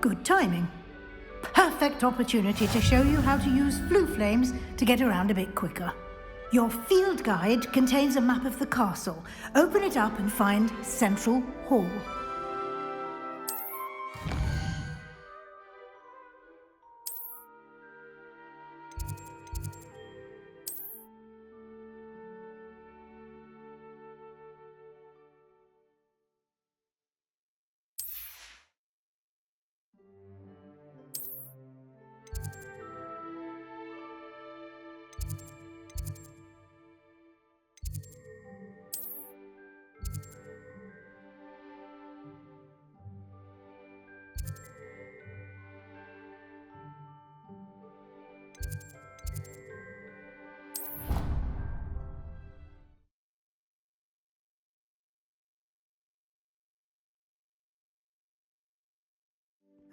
Good timing. Perfect opportunity to show you how to use flue flames to get around a bit quicker. Your field guide contains a map of the castle. Open it up and find Central Hall.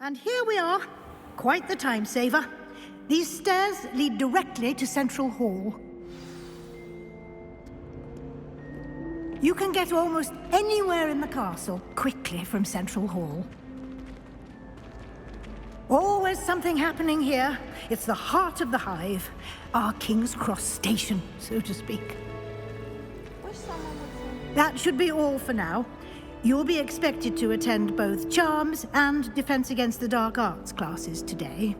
And here we are. Quite the time saver. These stairs lead directly to Central Hall. You can get almost anywhere in the castle quickly from Central Hall. Always something happening here. It's the heart of the hive. Our King's Cross station, so to speak. That should be all for now. You'll be expected to attend both Charms and Defense Against the Dark Arts classes today.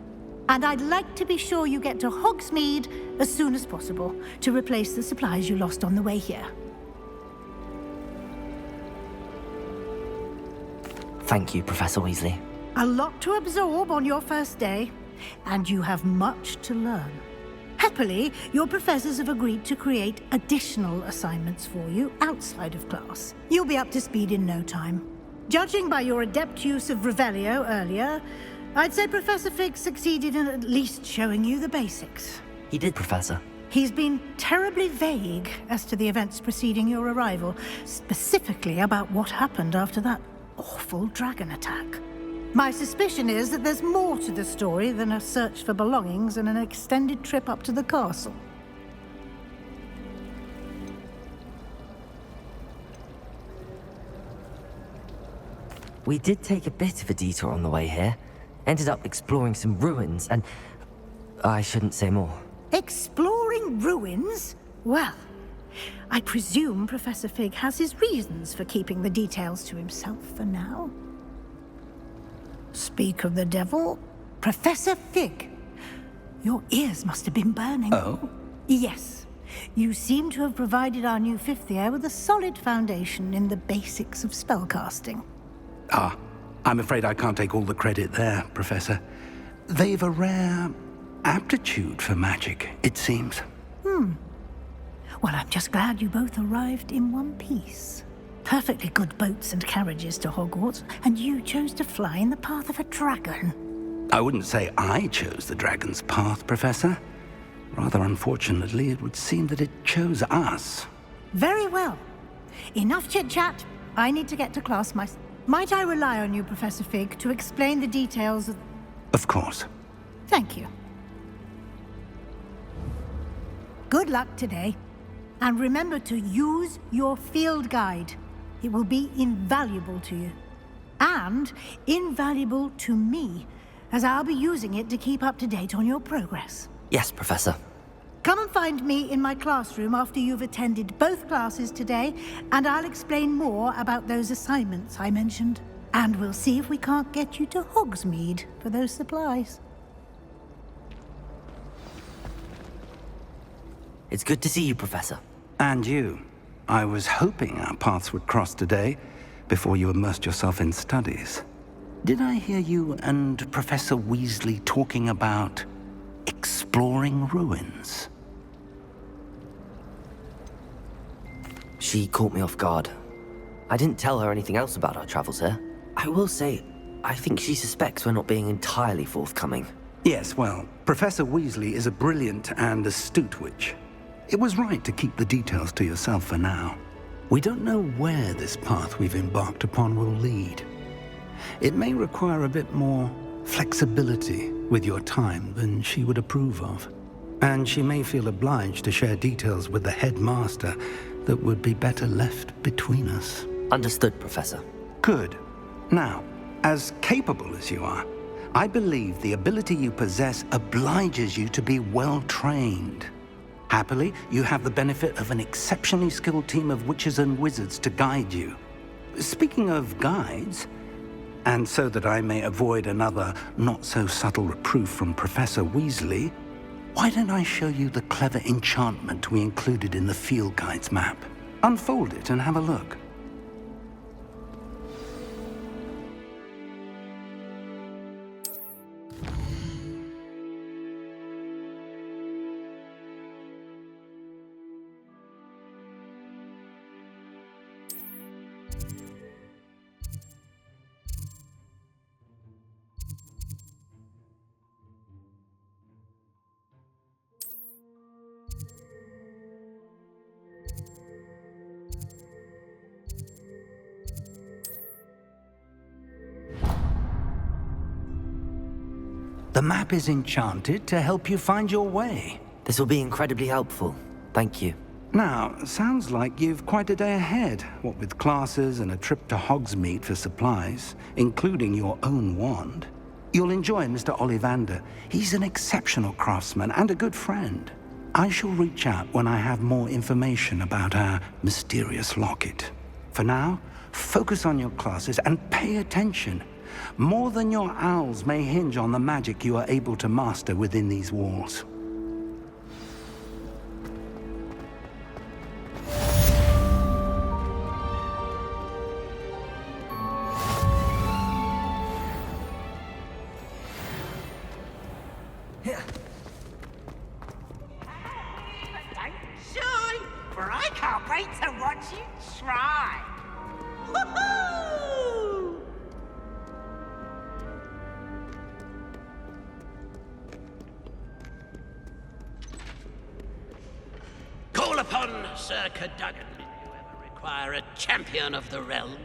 And I'd like to be sure you get to Hogsmeade as soon as possible to replace the supplies you lost on the way here. Thank you, Professor Weasley. A lot to absorb on your first day, and you have much to learn. Happily, your professors have agreed to create additional assignments for you outside of class. You'll be up to speed in no time. Judging by your adept use of Revelio earlier, I'd say Professor Fig succeeded in at least showing you the basics. He did, Professor. He's been terribly vague as to the events preceding your arrival, specifically about what happened after that awful dragon attack. My suspicion is that there's more to the story than a search for belongings and an extended trip up to the castle. We did take a bit of a detour on the way here. Ended up exploring some ruins and... I shouldn't say more. Exploring ruins? Well, I presume Professor Fig has his reasons for keeping the details to himself for now. Speak of the devil, Professor Fig. Your ears must have been burning. Oh? Yes. You seem to have provided our new fifth year with a solid foundation in the basics of spellcasting. Ah, I'm afraid I can't take all the credit there, Professor. They've a rare aptitude for magic, it seems. Well, I'm just glad you both arrived in one piece. Perfectly good boats and carriages to Hogwarts, and you chose to fly in the path of a dragon. I wouldn't say I chose the dragon's path, Professor. Rather unfortunately, it would seem that it chose us. Very well. Enough chit-chat. I need to get to class myself. Might I rely on you, Professor Fig, to explain the details of... Of course. Thank you. Good luck today. And remember to use your field guide. It will be invaluable to you. And invaluable to me, as I'll be using it to keep up to date on your progress. Yes, Professor. Come and find me in my classroom after you've attended both classes today, and I'll explain more about those assignments I mentioned. And we'll see if we can't get you to Hogsmeade for those supplies. It's good to see you, Professor. And you. I was hoping our paths would cross today, before you immersed yourself in studies. Did I hear you and Professor Weasley talking about exploring ruins? She caught me off guard. I didn't tell her anything else about our travels here. I will say, I think she suspects we're not being entirely forthcoming. Yes, well, Professor Weasley is a brilliant and astute witch. It was right to keep the details to yourself for now. We don't know where this path we've embarked upon will lead. It may require a bit more flexibility with your time than she would approve of. And she may feel obliged to share details with the headmaster that would be better left between us. Understood, Professor. Good. Now, as capable as you are, I believe the ability you possess obliges you to be well-trained. Happily, you have the benefit of an exceptionally skilled team of witches and wizards to guide you. Speaking of guides, and so that I may avoid another not-so-subtle reproof from Professor Weasley, why don't I show you the clever enchantment we included in the field guide's map? Unfold it and have a look. The map is enchanted to help you find your way. This will be incredibly helpful. Thank you. Now, sounds like you've quite a day ahead, what with classes and a trip to Hogsmeade for supplies, including your own wand. You'll enjoy Mr. Ollivander. He's an exceptional craftsman and a good friend. I shall reach out when I have more information about our mysterious locket. For now, focus on your classes and pay attention. More than your owls may hinge on the magic you are able to master within these walls. Don't shy, for I can't wait to watch you try. Woohoo! Call upon Sir Cadogan if you ever require a champion of the realm.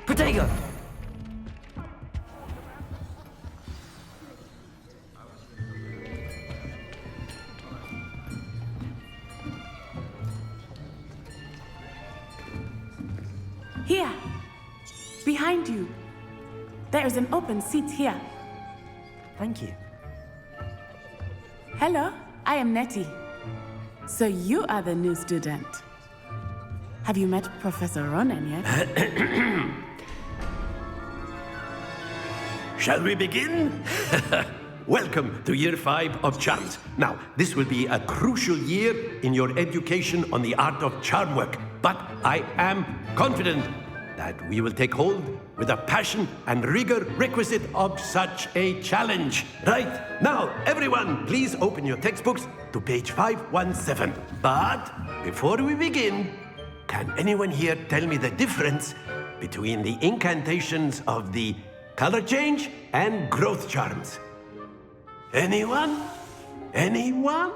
Protego! Here, behind you. There is an open seat here. Thank you. Hello, I am Nettie. So you are the new student. Have you met Professor Ronan yet? Shall we begin? Welcome to Year 5 of Charms. Now, this will be a crucial year in your education on the art of charm work, but I am confident that we will take hold with the passion and rigor requisite of such a challenge. Right, now, everyone, please open your textbooks to page 517. But before we begin, can anyone here tell me the difference between the incantations of the color change and growth charms? Anyone? Anyone?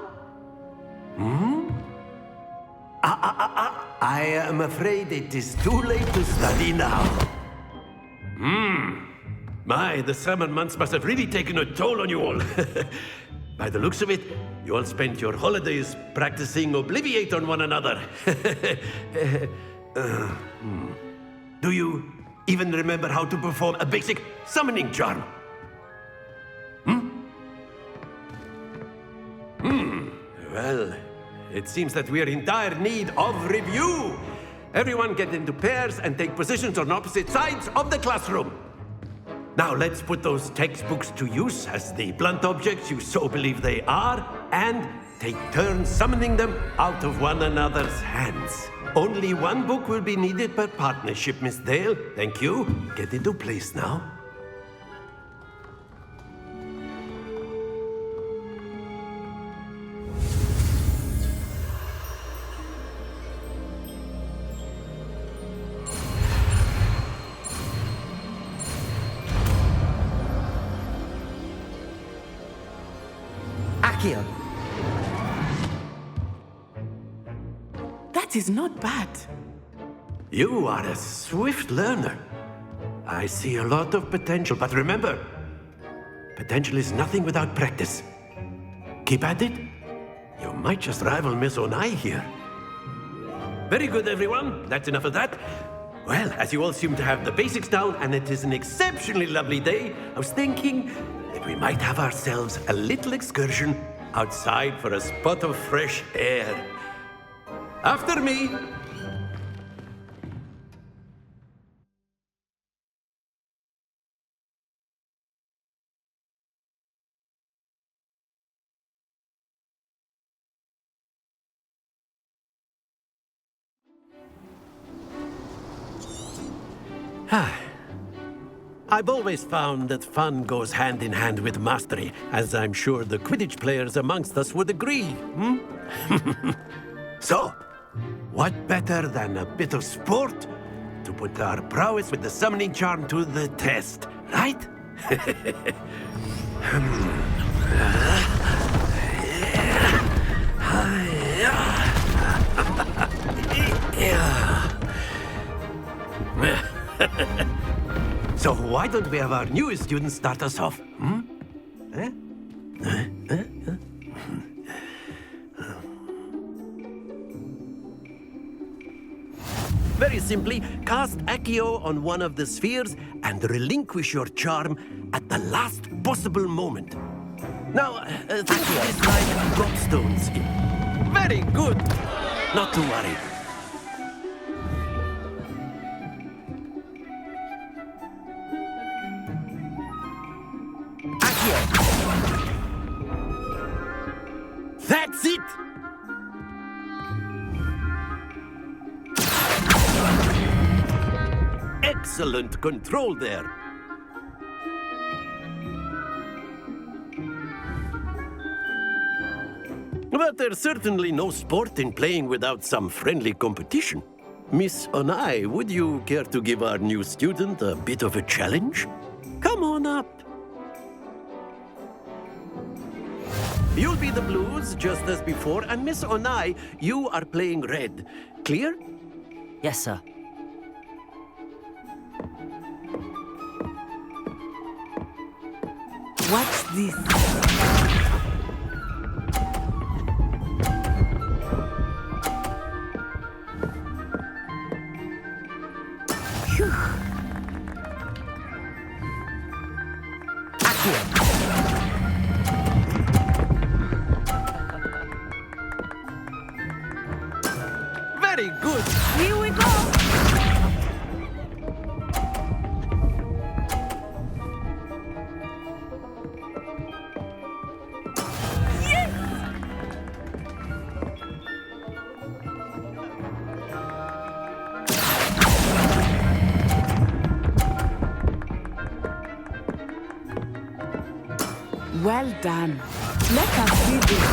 I am afraid it is too late to study now. My, the summer months must have really taken a toll on you all. By the looks of it, you all spent your holidays practicing Obliviate on one another. Do you even remember how to perform a basic summoning charm? Well, it seems that we are in dire need of review. Everyone get into pairs and take positions on opposite sides of the classroom. Now let's put those textbooks to use as the blunt objects you so believe they are, and take turns summoning them out of one another's hands. Only one book will be needed per partnership, Miss Dale. Thank you. Get into place now. Accio. That is not bad. You are a swift learner. I see a lot of potential, but remember, potential is nothing without practice. Keep at it. You might just rival Miss Onai here. Very good, everyone. That's enough of that. Well, as you all seem to have the basics down, and it is an exceptionally lovely day, I was thinking that we might have ourselves a little excursion outside for a spot of fresh air. After me. I've always found that fun goes hand in hand with mastery, as I'm sure the Quidditch players amongst us would agree, So, what better than a bit of sport to put our prowess with the summoning charm to the test, right? So why don't we have our newest student start us off? Very simply, cast Accio on one of the spheres and relinquish your charm at the last possible moment. Now, think of this like gobstones. Very good. Not to worry. That's it! Excellent control there. But there's certainly no sport in playing without some friendly competition. Miss Onai, would you care to give our new student a bit of a challenge? Come on up. You'll be the blues, just as before, and Miss Onai, you are playing red. Clear? Yes, sir. Watch this. Phew. Very good. Here we go! Well done. Let us see this.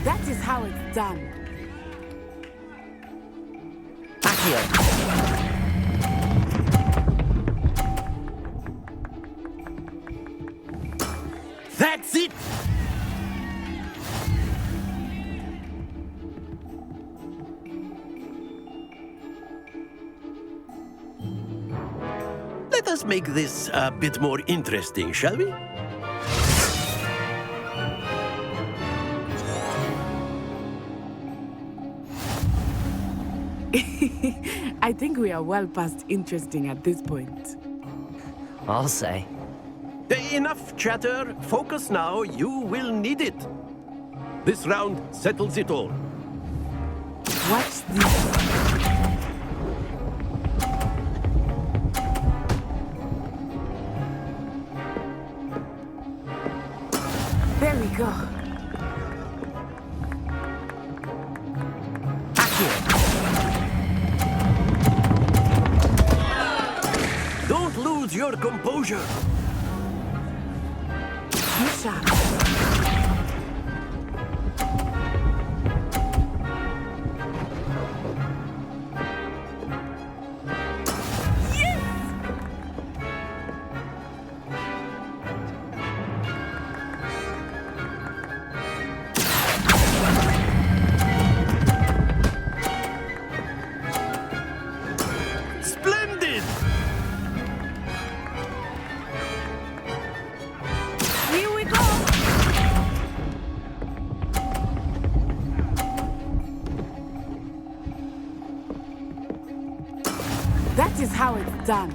That is how it's done. Accio. That's it! Let us make this a bit more interesting, shall we? I think we are well past interesting at this point. I'll say. Enough chatter. Focus now. You will need it. This round settles it all. Watch this. There we go. Don't lose your composure. Be sharp. is how it's done.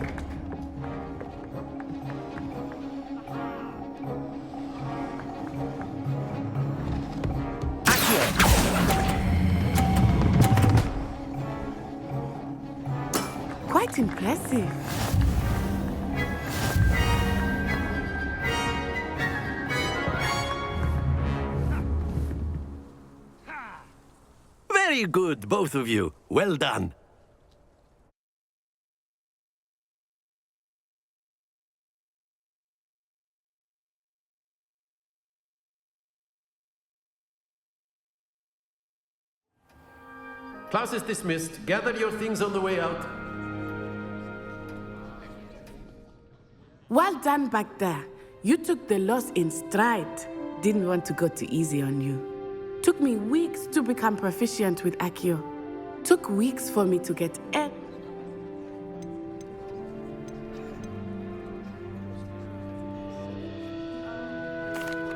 Quite impressive. Very good, both of you. Well done. Class is dismissed. Gather your things on the way out. Well done back there. You took the loss in stride. Didn't want to go too easy on you. Took me weeks to become proficient with Accio. Took weeks for me to get A.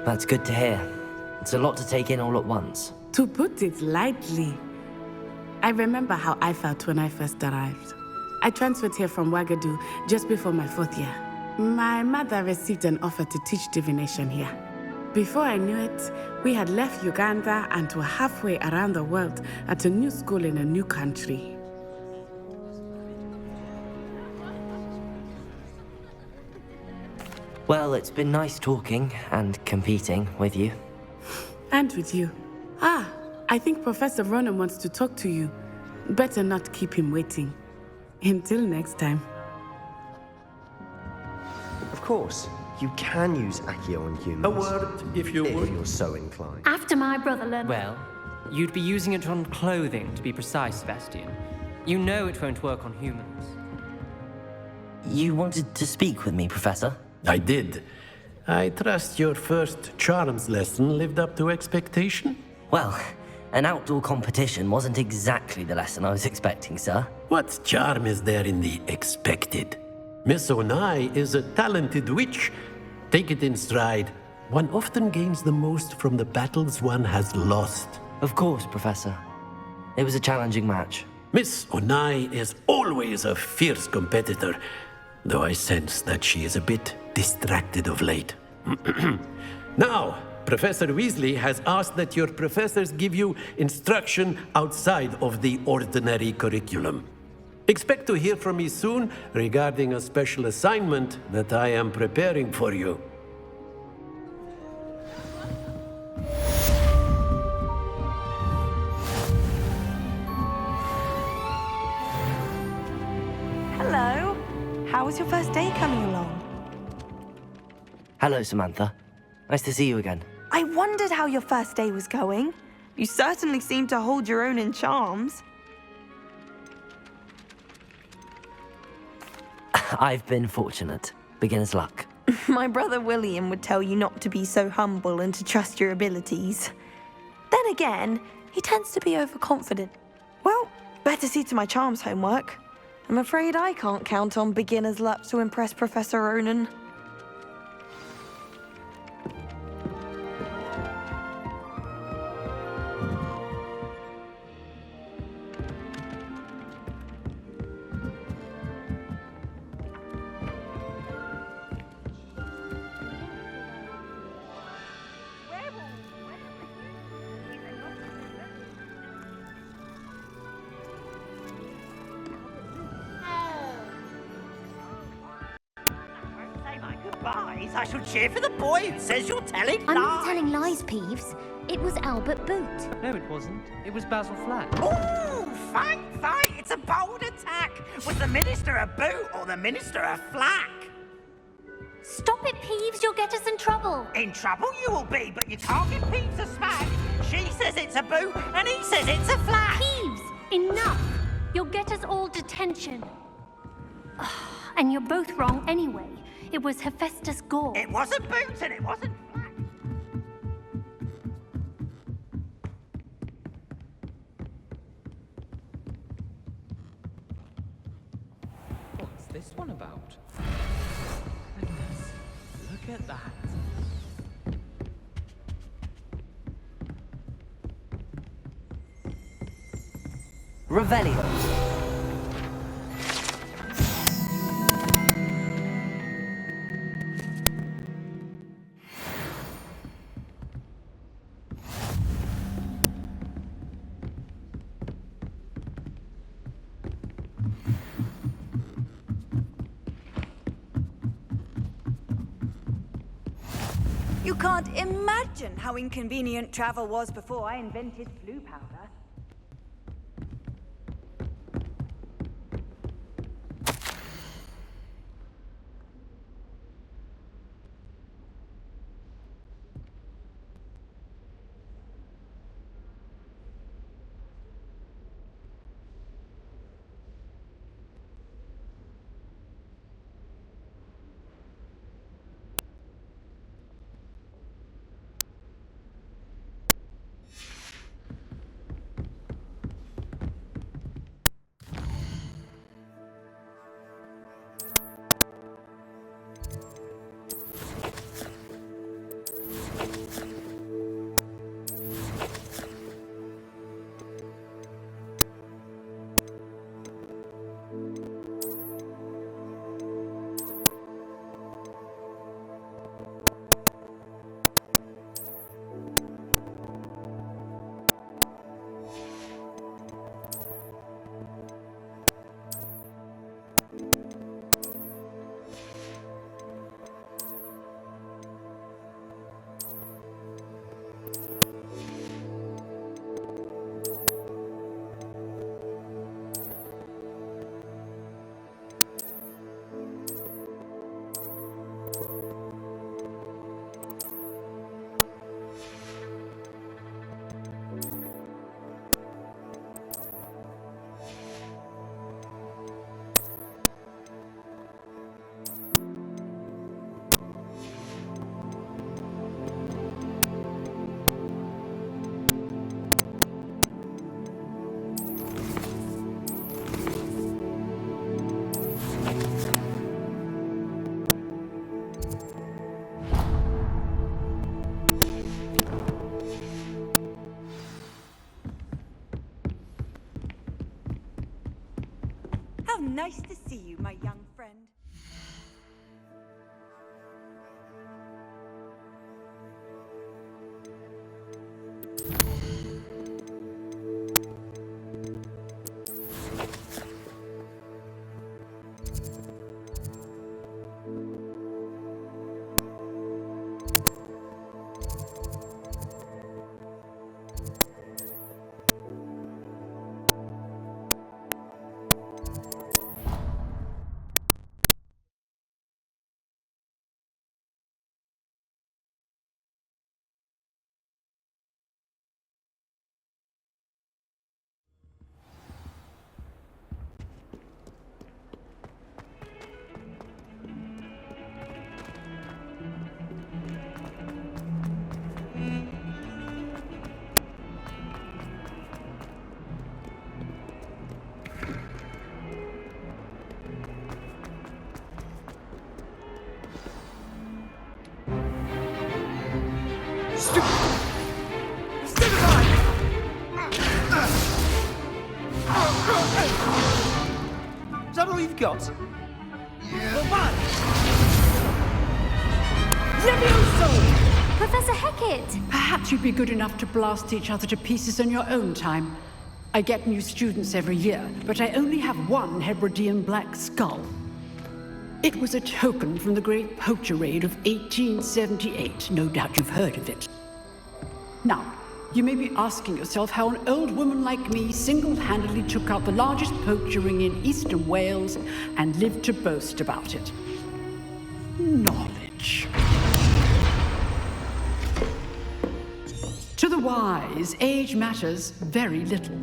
That's good to hear. It's a lot to take in all at once. To put it lightly, I remember how I felt when I first arrived. I transferred here from Ouagadougou just before my 4th year. My mother received an offer to teach divination here. Before I knew it, we had left Uganda and were halfway around the world at a new school in a new country. Well, it's been nice talking and competing with you. And with you. I think Professor Ronan wants to talk to you. Better not keep him waiting. Until next time. Of course, you can use Accio on humans. A word, if you would. If you're so inclined. After my brother learned... Well, you'd be using it on clothing, to be precise, Sebastian. You know it won't work on humans. You wanted to speak with me, Professor? I did. I trust your first charms lesson lived up to expectation? Well, an outdoor competition wasn't exactly the lesson I was expecting, sir. What charm is there in the expected? Miss Onai is a talented witch. Take it in stride. One often gains the most from the battles one has lost. Of course, Professor. It was a challenging match. Miss Onai is always a fierce competitor, though I sense that she is a bit distracted of late. Now, Professor Weasley has asked that your professors give you instruction outside of the ordinary curriculum. Expect to hear from me soon regarding a special assignment that I am preparing for you. Hello. How was your first day coming along? Hello, Samantha. Nice to see you again. I wondered how your first day was going. You certainly seem to hold your own in charms. I've been fortunate. Beginner's luck. My brother William would tell you not to be so humble and to trust your abilities. Then again, he tends to be overconfident. Well, better see to my charms homework. I'm afraid I can't count on beginner's luck to impress Professor Ronan. I shall cheer for the boy who says you're telling lies. I'm not telling lies, Peeves. It was Albert Boot. No, it wasn't. It was Basil Flack. Ooh, fight! It's a bold attack. Was the Minister a boot or the Minister a flack? Stop it, Peeves. You'll get us in trouble. In trouble you will be, but you can't give Peeves a smack. She says it's a boot and he says it's a flack. Peeves, enough. You'll get us all detention. And you're both wrong anyway. It was Hephaestus Gore. It wasn't boots and it wasn't flack. What's this one about? Goodness, look at that. Revelio. can't imagine how inconvenient travel was before I invented blue powder. How nice to see you, my young friend. Is that all you've got? Levioso! Professor Hackett! Perhaps you'd be good enough to blast each other to pieces in your own time. I get new students every year, but I only have one Hebridean black skull. It was a token from the Great Poacher Raid of 1878. No doubt you've heard of it. Now, you may be asking yourself how an old woman like me single-handedly took out the largest poacher ring in eastern Wales and lived to boast about it. Knowledge. To the wise, age matters very little.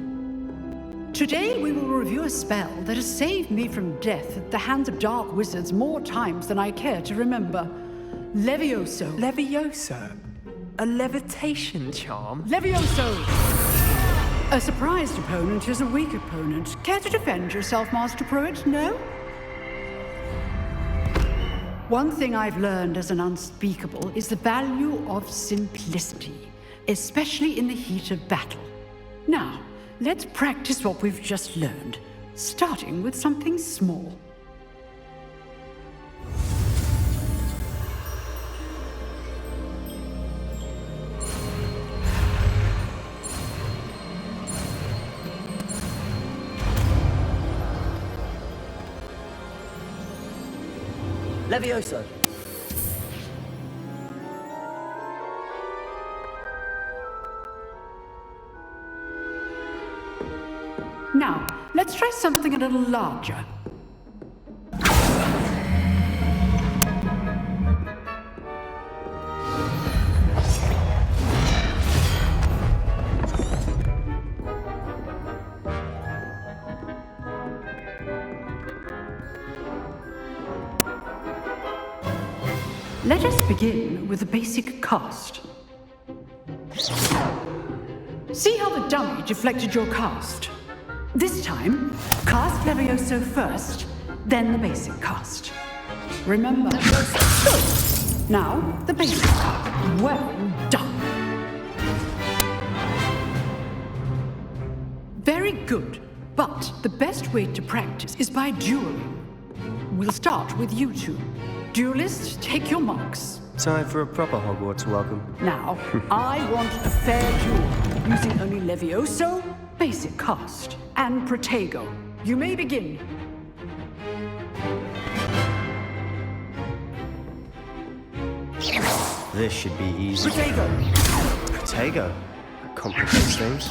Today we will review a spell that has saved me from death at the hands of dark wizards more times than I care to remember. Levioso. Levioso? A levitation charm? Levioso! A surprised opponent is a weak opponent. Care to defend yourself, Master Pruitt? No? One thing I've learned as an unspeakable is the value of simplicity, especially in the heat of battle. Now, let's practice what we've just learned, starting with something small. Levioso. Now, let's try something a little larger. Let us begin with the basic cast. See how the dummy deflected your cast? This time, cast Levioso first, then the basic cast. Remember? Good. Now, the basic cast. Well done. Very good. But the best way to practice is by dueling. We'll start with you two. Duelists, take your marks. Time for a proper Hogwarts welcome. Now, I want a fair duel, using only Levioso, basic cast, and Protego. You may begin. This should be easy. Protego! Protego? That complicates things.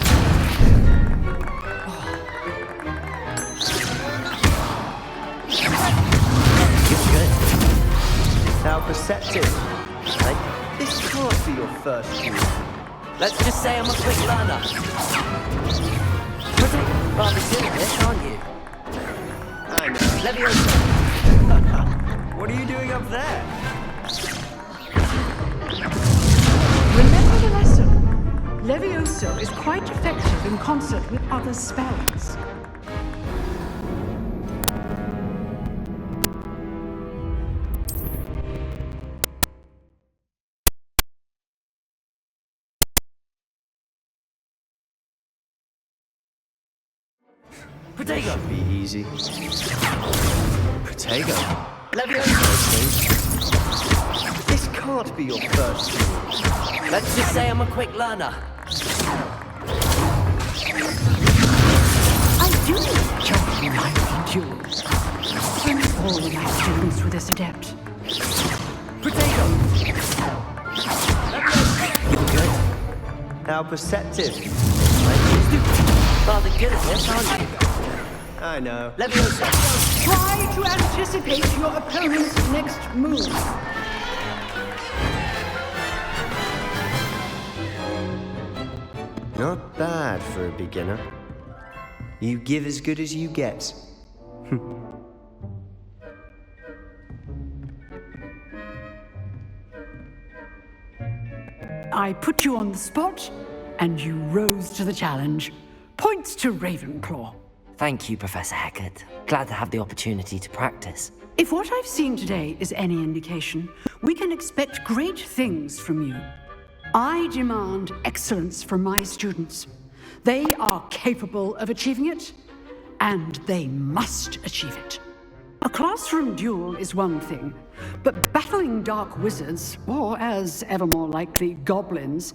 You're good. How perceptive. This can't be your first duel. Let's just say I'm a quick learner. Protego, rather good at this, aren't you? I know. Levioso. What are you doing up there? Remember the lesson. Levioso is quite effective in concert with other spells. Protego. Should be easy. Protego? Levioso. This can't be your first duel. Let's just say I'm a quick learner. I do enjoy lively duels. Almost all of my students with this adept. Protego. Good. How perceptive. Rather good at this, aren't you? I know. Levioso. Try to anticipate your opponent's next move. Not bad for a beginner. You give as good as you get. I put you on the spot, and you rose to the challenge. Points to Ravenclaw. Thank you, Professor Hecat. Glad to have the opportunity to practice. If what I've seen today is any indication, we can expect great things from you. I demand excellence from my students. They are capable of achieving it, and they must achieve it. A classroom duel is one thing, but battling dark wizards, or as ever more likely, goblins,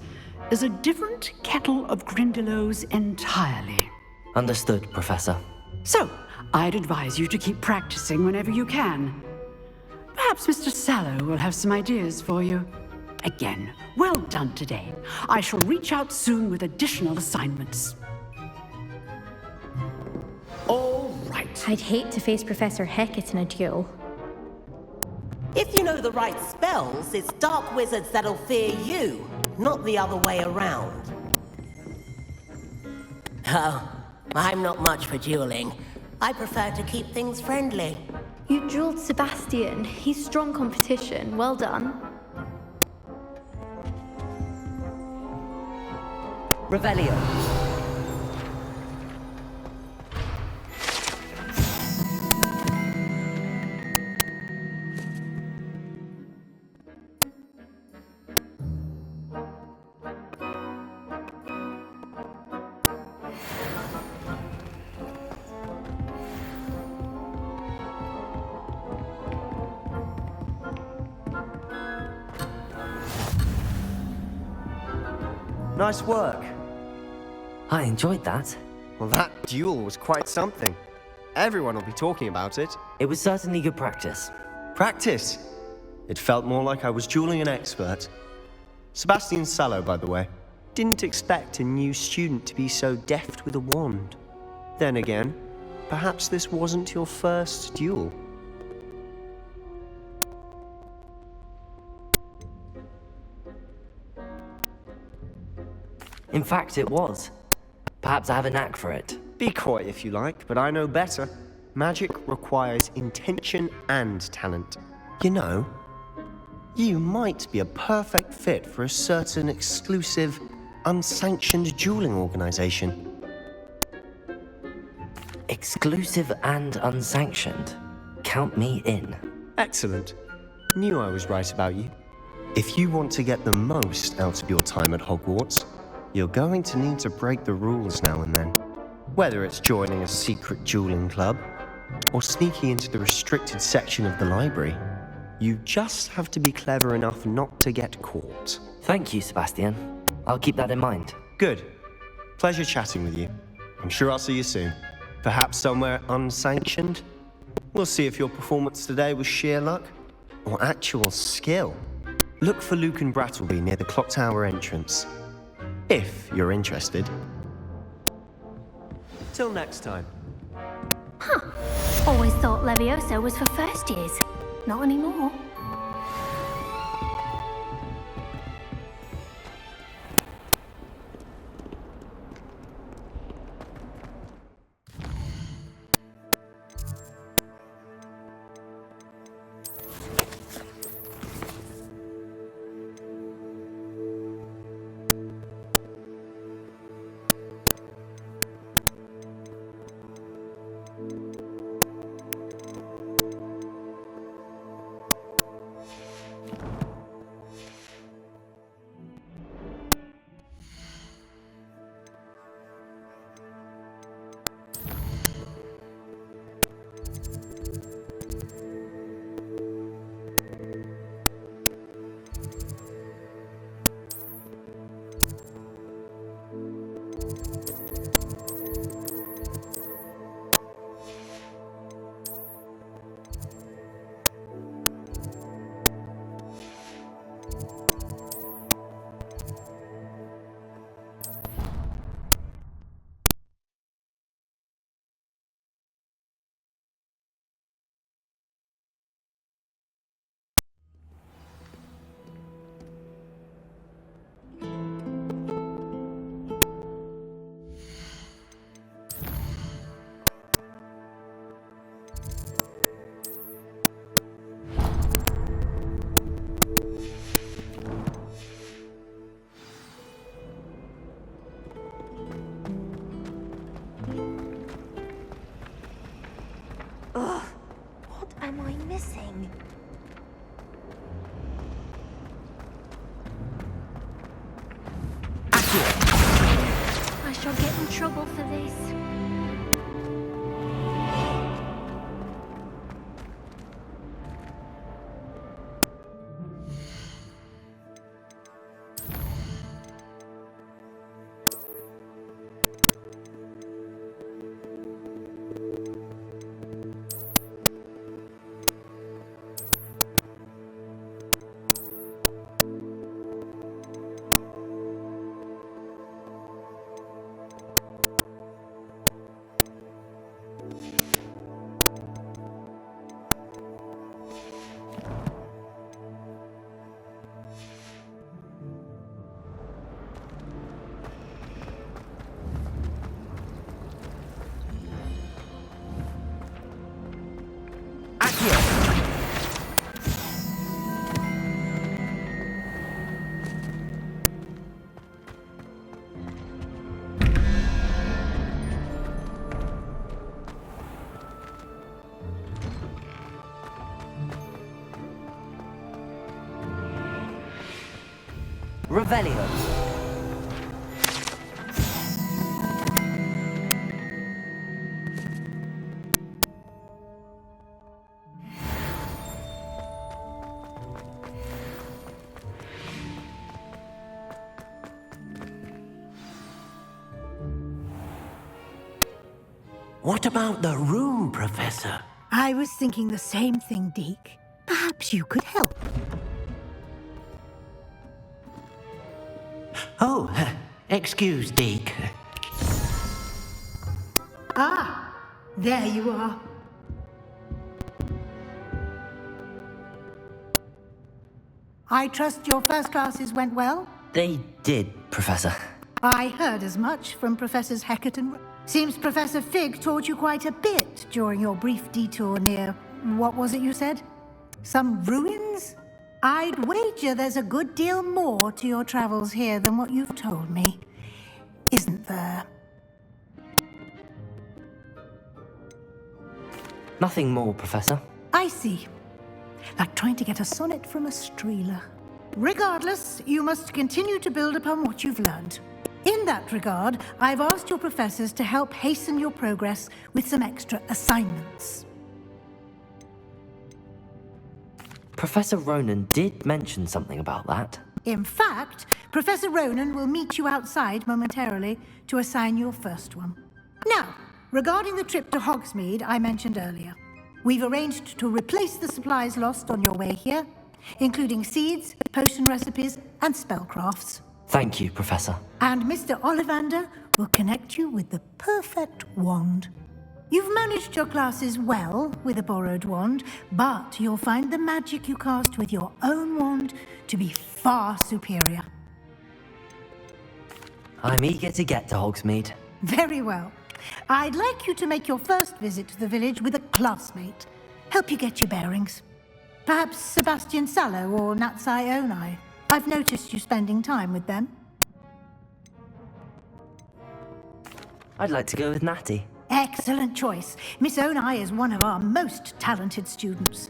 is a different kettle of Grindylows entirely. Understood, Professor. So, I'd advise you to keep practicing whenever you can. Perhaps Mr. Sallow will have some ideas for you. Again, well done today. I shall reach out soon with additional assignments. All right. I'd hate to face Professor Hecat in a duel. If you know the right spells, it's dark wizards that'll fear you, not the other way around. Oh, I'm not much for dueling. I prefer to keep things friendly. You dueled Sebastian. He's strong competition. Well done. Revelio. Nice work. I enjoyed that. Well, that duel was quite something. Everyone will be talking about it. It was certainly good practice. Practice? It felt more like I was dueling an expert. Sebastian Sallow, by the way. Didn't expect a new student to be so deft with a wand. Then again, perhaps this wasn't your first duel. In fact, it was. Perhaps I have a knack for it. Be coy if you like, but I know better. Magic requires intention and talent. You know, you might be a perfect fit for a certain exclusive, unsanctioned dueling organization. Exclusive and unsanctioned. Count me in. Excellent. Knew I was right about you. If you want to get the most out of your time at Hogwarts, you're going to need to break the rules now and then. Whether it's joining a secret dueling club, or sneaking into the restricted section of the library, you just have to be clever enough not to get caught. Thank you, Sebastian. I'll keep that in mind. Good. Pleasure chatting with you. I'm sure I'll see you soon. Perhaps somewhere unsanctioned? We'll see if your performance today was sheer luck, or actual skill. Look for Luke and Brattleby near the clock tower entrance. If you're interested. Till next time. Huh. Always thought Levioso was for first years. Not anymore. Ugh, what am I missing? I shall get in trouble for this. Revelio. What about the room, Professor? I was thinking the same thing, Deke. Perhaps you could help. Oh, excuse, Deke. There you are. I trust your first classes went well? They did, Professor. I heard as much from Professors Hecat and... Seems Professor Fig taught you quite a bit during your brief detour near... What was it you said? Some ruins? I'd wager there's a good deal more to your travels here than what you've told me. Isn't there? Nothing more, Professor. I see. Like trying to get a sonnet from a streeler. Regardless, you must continue to build upon what you've learned. In that regard, I've asked your professors to help hasten your progress with some extra assignments. Professor Ronan did mention something about that. In fact, Professor Ronan will meet you outside momentarily to assign your first one. Now, regarding the trip to Hogsmeade I mentioned earlier, we've arranged to replace the supplies lost on your way here, including seeds, potion recipes, and spellcrafts. Thank you, Professor. And Mr. Ollivander will connect you with the perfect wand. You've managed your classes well with a borrowed wand, but you'll find the magic you cast with your own wand to be far superior. I'm eager to get to Hogsmeade. Very well. I'd like you to make your first visit to the village with a classmate. Help you get your bearings. Perhaps Sebastian Sallow or Natsai Onai. I've noticed you spending time with them. I'd like to go with Natty. Excellent choice. Miss Onai is one of our most talented students.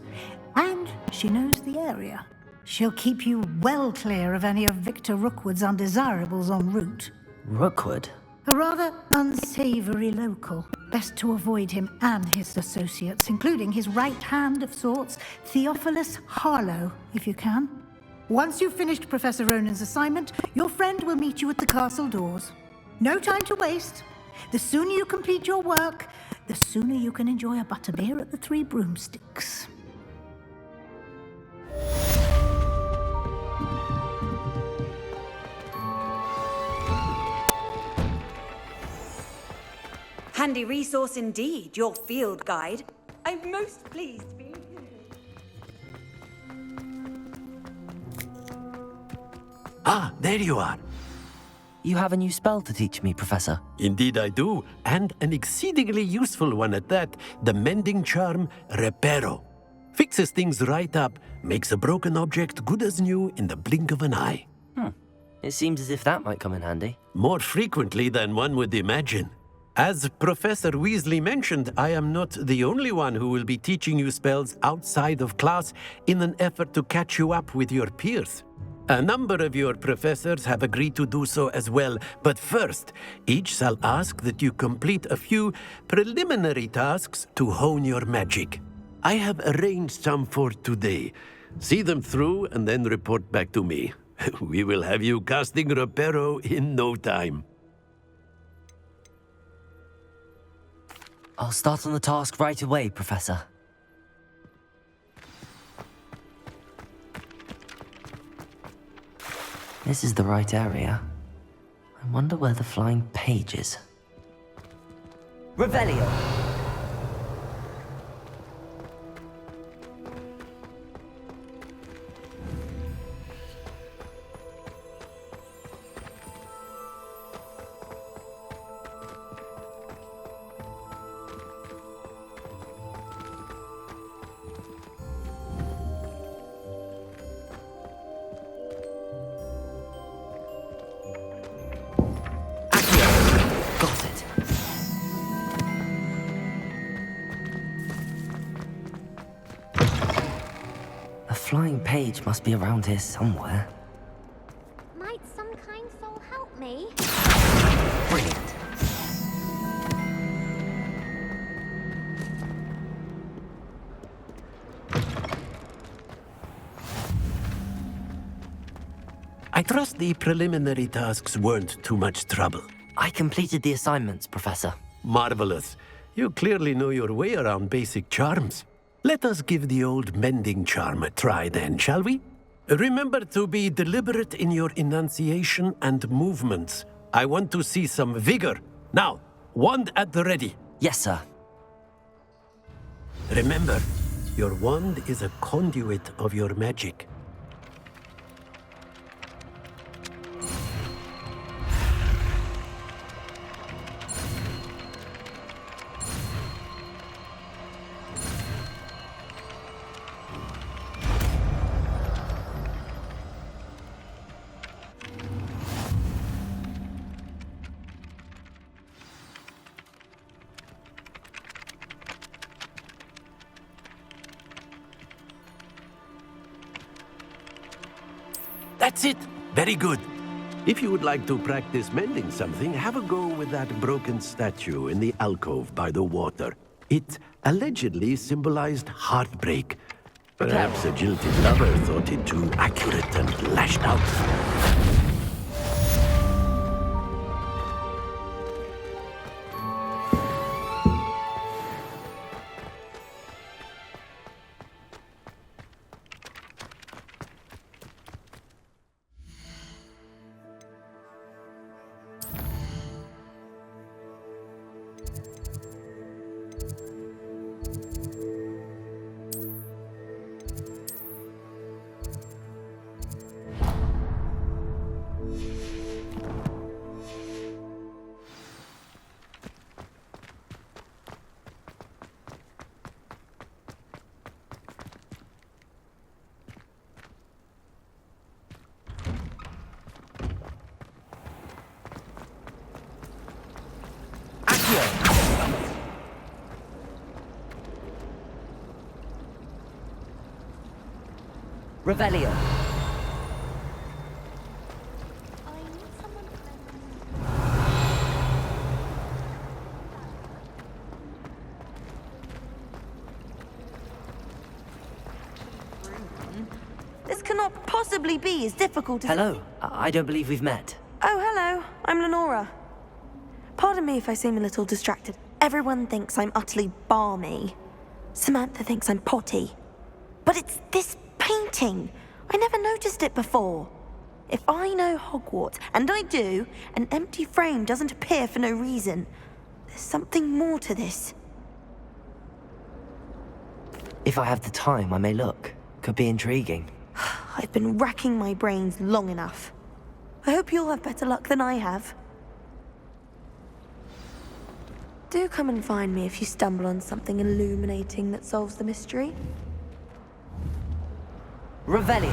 And she knows the area. She'll keep you well clear of any of Victor Rookwood's undesirables en route. Rookwood? A rather unsavory local. Best to avoid him and his associates, including his right hand of sorts, Theophilus Harlow, if you can. Once you've finished Professor Ronan's assignment, your friend will meet you at the castle doors. No time to waste. The sooner you complete your work, the sooner you can enjoy a butterbeer at the Three Broomsticks. Handy resource indeed, your field guide. I'm most pleased to be Ah, there you are. You have a new spell to teach me, Professor. Indeed I do, and an exceedingly useful one at that, the mending charm Reparo. Fixes things right up, makes a broken object good as new in the blink of an eye. It seems as if that might come in handy. More frequently than one would imagine. As Professor Weasley mentioned, I am not the only one who will be teaching you spells outside of class in an effort to catch you up with your peers. A number of your professors have agreed to do so as well, but first, each shall ask that you complete a few preliminary tasks to hone your magic. I have arranged some for today. See them through and then report back to me. We will have you casting Reparo in no time. I'll start on the task right away, Professor. This is the right area. I wonder where the flying page is. Revelio! Got it. A flying page must be around here somewhere. Might some kind soul help me? Brilliant. I trust the preliminary tasks weren't too much trouble. I completed the assignments, Professor. Marvelous. You clearly know your way around basic charms. Let us give the old mending charm a try then, shall we? Remember to be deliberate in your enunciation and movements. I want to see some vigor. Now, wand at the ready. Yes, sir. Remember, your wand is a conduit of your magic. That's it! Very good. If you would like to practice mending something, have a go with that broken statue in the alcove by the water. It allegedly symbolized heartbreak. Perhaps a jilted lover thought it too accurate and lashed out. Revelio. This cannot possibly be as difficult as... Hello. I don't believe we've met. Oh, hello. I'm Lenora. Pardon me if I seem a little distracted. Everyone thinks I'm utterly balmy. Samantha thinks I'm potty. But it's this painting. I never noticed it before. If I know Hogwarts, and I do, an empty frame doesn't appear for no reason. There's something more to this. If I have the time, I may look. Could be intriguing. I've been racking my brains long enough. I hope you'll have better luck than I have. Do come and find me if you stumble on something illuminating that solves the mystery. Revelio.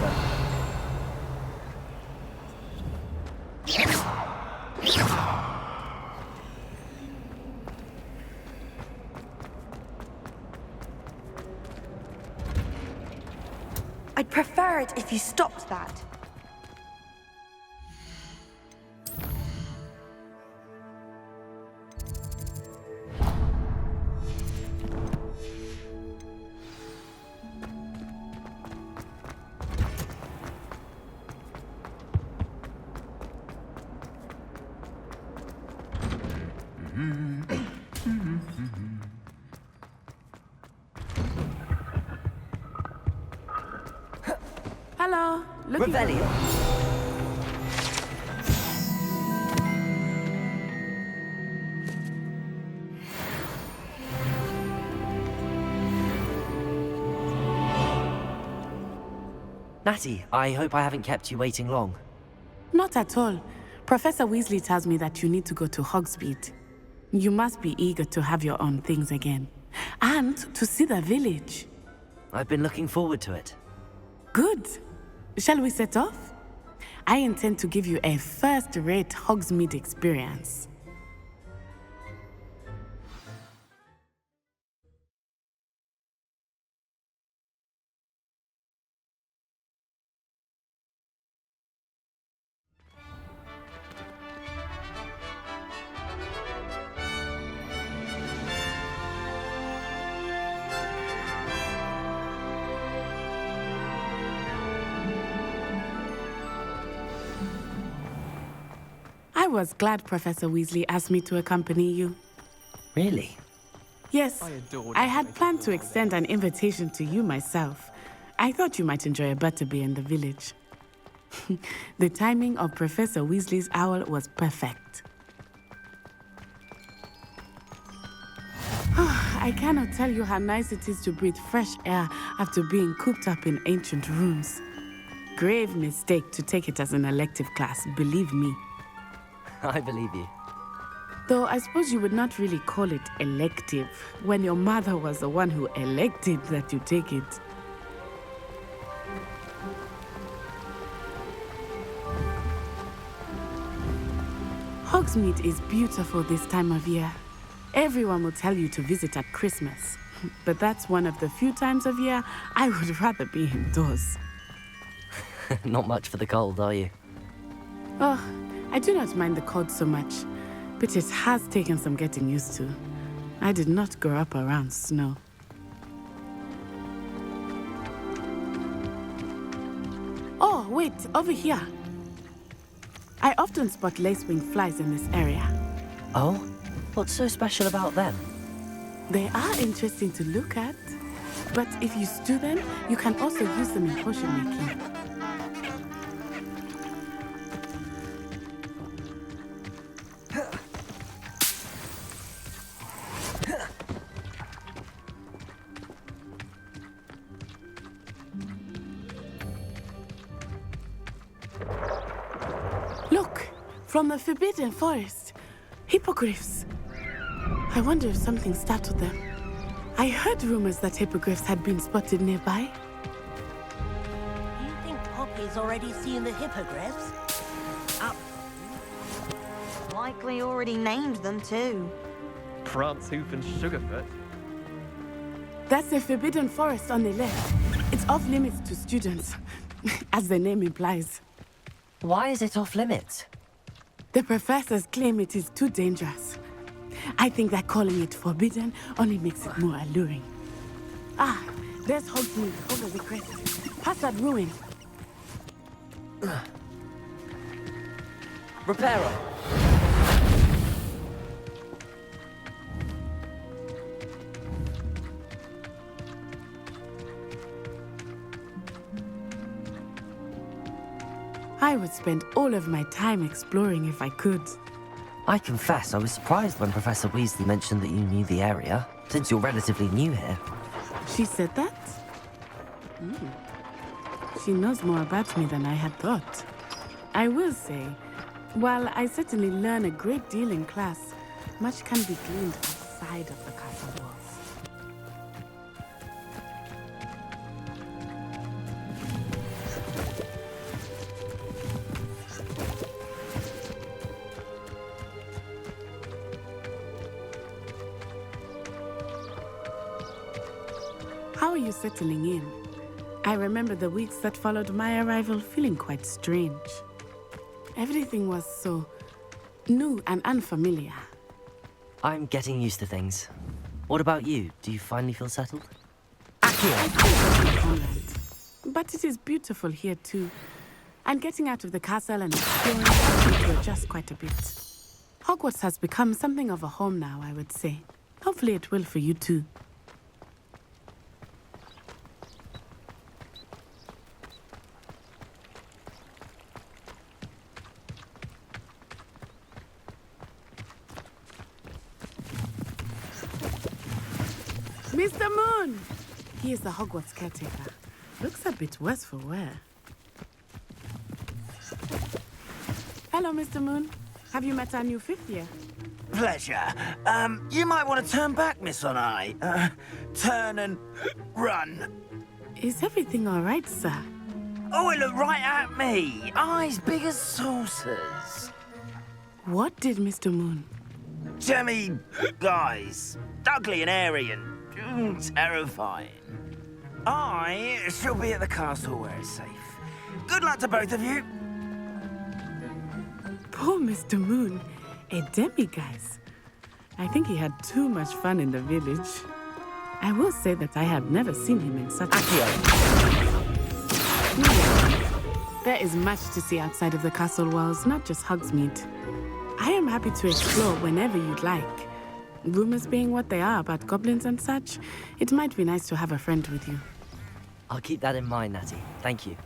I'd prefer it if you stopped that. Hello. Revelio. Natty, I hope I haven't kept you waiting long. Not at all. Professor Weasley tells me that you need to go to Hogsmeade. You must be eager to have your own things again. And to see the village. I've been looking forward to it. Good. Shall we set off? I intend to give you a first-rate Hogsmeade experience. I was glad Professor Weasley asked me to accompany you. Really? Yes, I had planned to extend an invitation to you myself. I thought you might enjoy a butterbeer in the village. The timing of Professor Weasley's owl was perfect. I cannot tell you how nice it is to breathe fresh air after being cooped up in ancient rooms. Grave mistake to take it as an elective class, believe me. I believe you. Though I suppose you would not really call it elective when your mother was the one who elected that you take it. Hogsmeade is beautiful this time of year. Everyone will tell you to visit at Christmas. But that's one of the few times of year I would rather be indoors. Not much for the cold, are you? Oh, I do not mind the cold so much, but it has taken some getting used to. I did not grow up around snow. Oh, wait, over here. I often spot lacewing flies in this area. Oh? What's so special about them? They are interesting to look at, but if you stew them, you can also use them in potion making. Look, from the Forbidden Forest, hippogriffs. I wonder if something startled them. I heard rumors that hippogriffs had been spotted nearby. You think Poppy's already seen the hippogriffs? Likely already named them too. Prancehoof and Sugarfoot. That's the Forbidden Forest on the left. It's off limits to students, as the name implies. Why is it off limits? The professors claim it is too dangerous. I think that calling it forbidden only makes it more alluring. Ah, there's Hogsmeade over the crest. Past that ruin. Reparo! I would spend all of my time exploring if I could. I confess I was surprised when Professor Weasley mentioned that you knew the area, since you're relatively new here. She said that? She knows more about me than I had thought. I will say, while I certainly learn a great deal in class, much can be gleaned outside of the castle walls. How are you settling in? I remember the weeks that followed my arrival feeling quite strange. Everything was so new and unfamiliar. I'm getting used to things. What about you? Do you finally feel settled? But it is beautiful here too. And getting out of the castle and exploring helped me to adjust quite a bit. Hogwarts has become something of a home now, I would say. Hopefully it will for you too. Mr. Moon! He is the Hogwarts caretaker. Looks a bit worse for wear. Hello, Mr. Moon. Have you met our new fifth year? Pleasure. You might want to turn back, Miss Onai. Turn and run. Is everything all right, sir? Oh, it looked right at me. Eyes big as saucers. What did Mr. Moon? Jemmy guys. Ugly and airy and terrifying. I shall be at the castle where it's safe. Good luck to both of you. Poor Mr. Moon. A demiguise. I think he had too much fun in the village. I will say that I have never seen him in such a... There is much to see outside of the castle walls, not just Hogsmeade. I am happy to explore whenever you'd like. Rumors being what they are about goblins and such, it might be nice to have a friend with you. I'll keep that in mind, Natty. Thank you.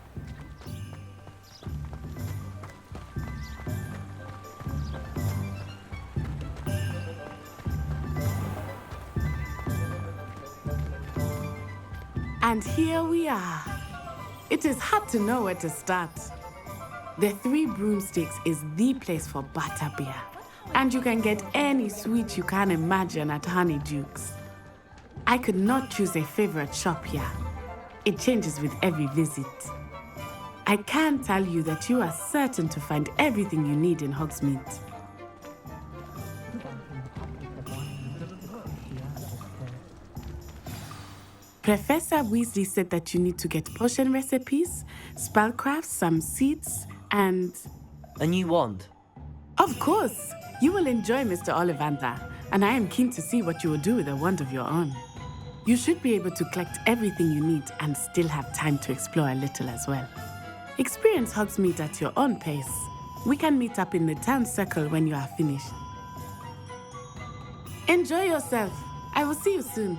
And here we are. It is hard to know where to start. The Three Broomsticks is the place for butterbeer. And you can get any sweet you can imagine at Honeyduke's. I could not choose a favorite shop here. It changes with every visit. I can tell you that you are certain to find everything you need in Hogsmeade. Professor Weasley said that you need to get potion recipes, spellcrafts, some seeds, and... A new wand? Of course! You will enjoy Mr. Ollivander, and I am keen to see what you will do with a wand of your own. You should be able to collect everything you need and still have time to explore a little as well. Experience Hogsmeade at your own pace. We can meet up in the town circle when you are finished. Enjoy yourself. I will see you soon.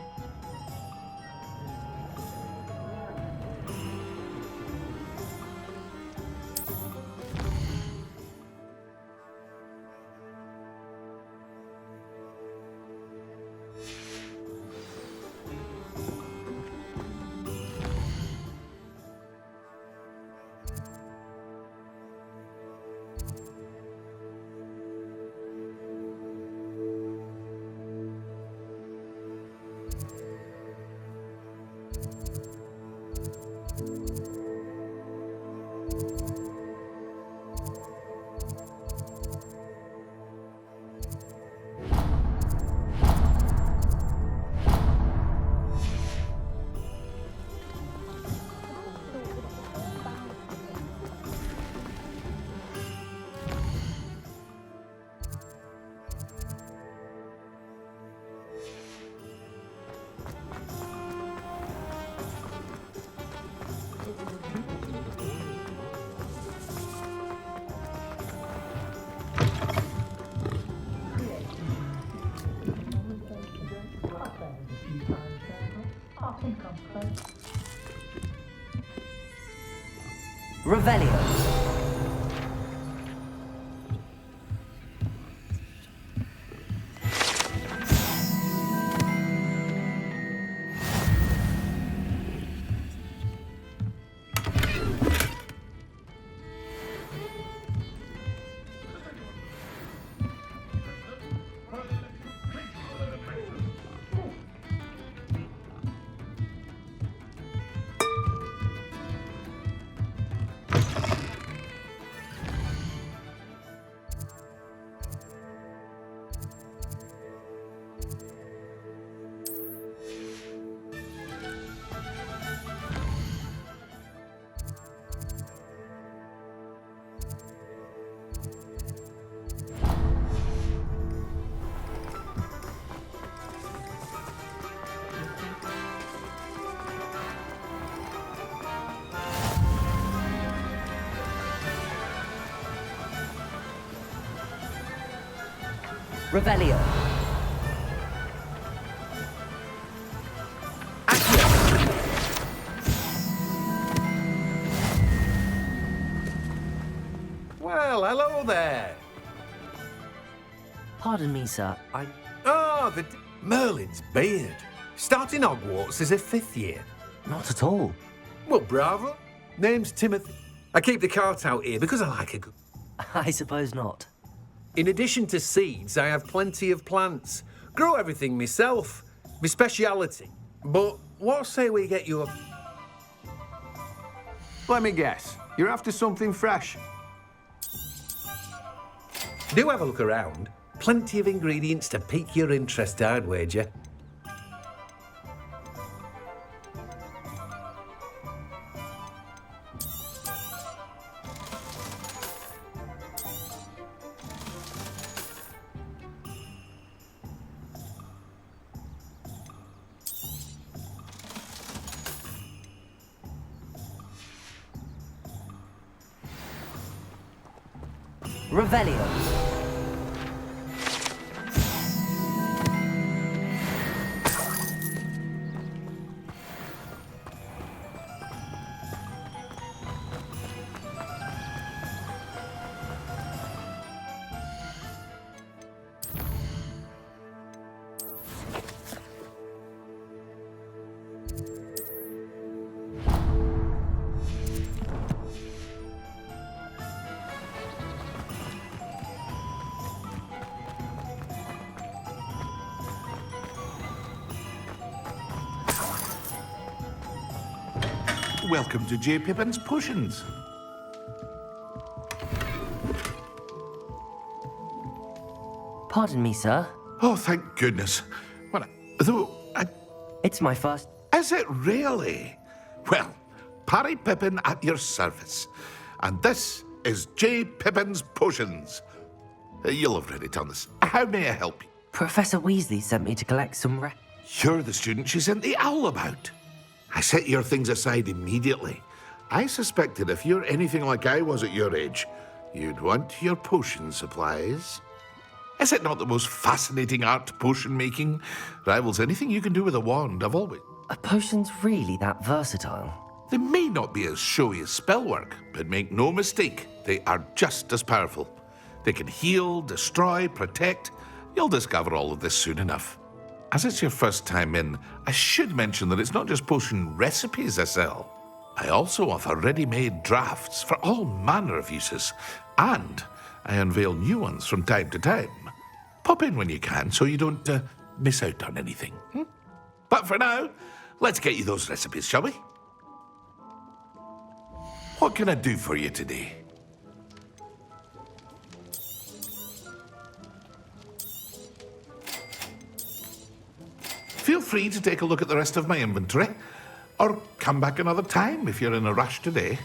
Revelio. Revelio. Well, hello there. Pardon me, sir. Merlin's beard. Starting Hogwarts as a 5th year. Not at all. Well, bravo. Name's Timothy. I keep the cart out here because I like a good... I suppose not. In addition to seeds, I have plenty of plants. Grow everything myself. My speciality. But what say we get you a... Let me guess. You're after something fresh. Do have a look around. Plenty of ingredients to pique your interest, I'd wager. Revelio. Welcome to J. Pippin's Potions. Pardon me, sir. Oh, thank goodness. Well, though, It's my first... Is it really? Well, Parry Pippin at your service. And this is J. Pippin's Potions. You'll have already done this. How may I help you? Professor Weasley sent me to collect some You're the student she sent the owl about. I set your things aside immediately. I suspected if you're anything like I was at your age, you'd want your potion supplies. Is it not the most fascinating art, potion making? Rivals anything you can do with a wand, I've always... Are potions really that versatile? They may not be as showy as spellwork, but make no mistake, they are just as powerful. They can heal, destroy, protect. You'll discover all of this soon enough. As it's your first time in, I should mention that it's not just potion recipes I sell. I also offer ready-made drafts for all manner of uses, and I unveil new ones from time to time. Pop in when you can so you don't miss out on anything. But for now, let's get you those recipes, shall we? What can I do for you today? Feel free to take a look at the rest of my inventory, or come back another time if you're in a rush today.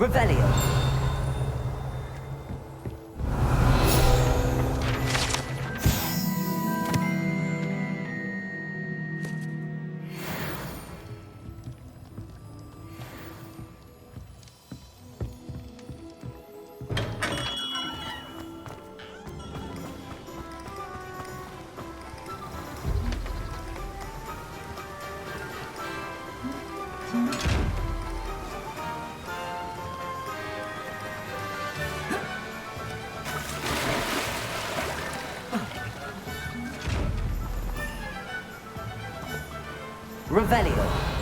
Revelio. Revelio.